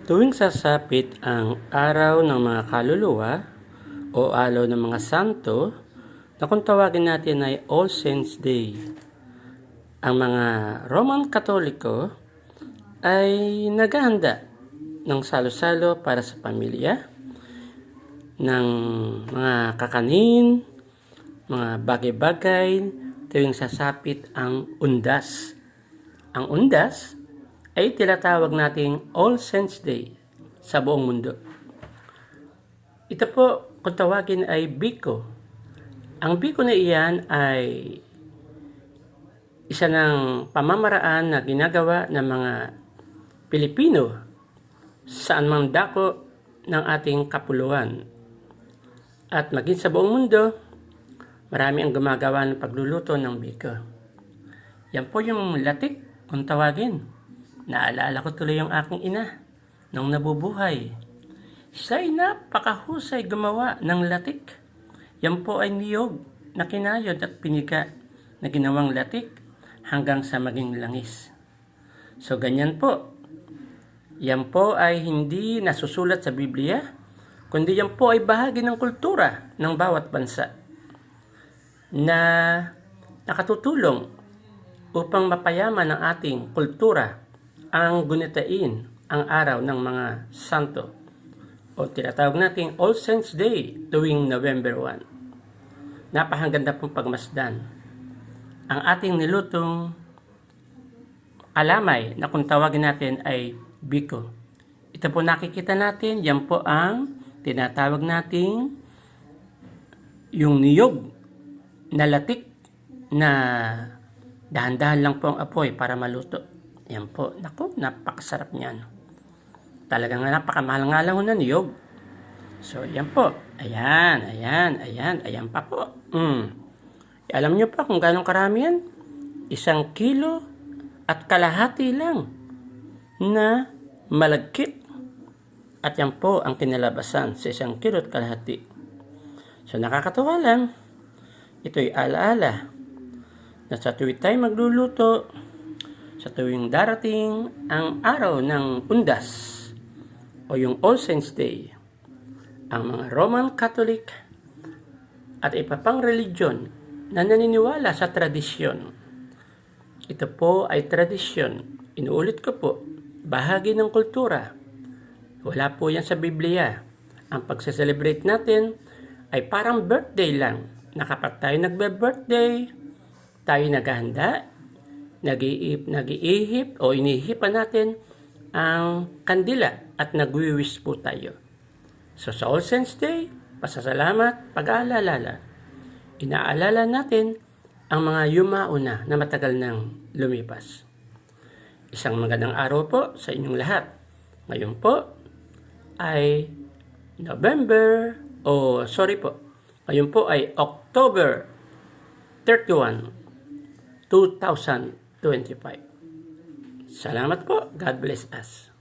Tuwing sasapit ang araw ng mga kaluluwa o araw ng mga santo, na kung tawagin natin ay All Saints Day, ang mga Roman Katoliko ay naghahanda ng salo-salo para sa pamilya, ng mga kakanin, mga bagay-bagay tuwing sasapit ang undas. Ang undas ay tinatawag nating All Saints Day sa buong mundo. Ito po, kung tawagin ay Biko. Ang Biko na iyan ay isa ng pamamaraan na ginagawa ng mga Pilipino saan mang dako ng ating kapuluan. At maging sa buong mundo, marami ang gumagawa ng pagluluto ng Biko. Yan po yung latik, kung tawagin. Naalala ko tuloy yung aking ina nung nabubuhay. Siya'y napakahusay gumawa ng latik. Yan po ay niyog na kinayod at piniga na ginawang latik hanggang sa maging langis. So ganyan po. Yan po ay hindi nasusulat sa Biblia, kundi yan po ay bahagi ng kultura ng bawat bansa na nakatutulong upang mapayaman ang ating kultura ang gunitain ang araw ng mga santo o tinatawag nating All Saints Day tuwing November 1. Napakaganda pong pagmasdan. Ang ating nilutong kalamay na kung tawagin natin ay Biko. Ito po nakikita natin, yan po ang tinatawag nating yung niyog na latik na dahan-dahan lang po ang apoy para maluto. Yan po. Naku, napakasarap niyan. Talagang napakamahal nga lang ng niyog. So, yan po. Ayan pa po. Alam niyo pa kung gano'ng karami yan? 1 kilo at kalahati lang na malagkit. At yan po ang kinalabasan sa 1 kilo at kalahati. So, nakakatuwa lang. Ito'y alaala na sa tuwing tayo magluluto, sa tuwing darating ang araw ng undas o yung All Saints Day, ang mga Roman Catholic at iba pang religion na naniniwala sa tradisyon. Ito po ay tradisyon. Inuulit ko po, bahagi ng kultura. Wala po yan sa Biblia. Ang pagse-celebrate natin ay parang birthday lang. Na kapag tayo nagbe-birthday, tayo naghahanda, nag-iihip o inihipan natin ang kandila at nagwi-wish po tayo. So sa All Saints Day, pasasalamat, pag-aalala. Inaalala natin ang mga yumauna na matagal nang lumipas. Isang magandang araw po sa inyong lahat. Ngayon po ay ngayon po ay October 31, 2025. Salamat po. God bless us.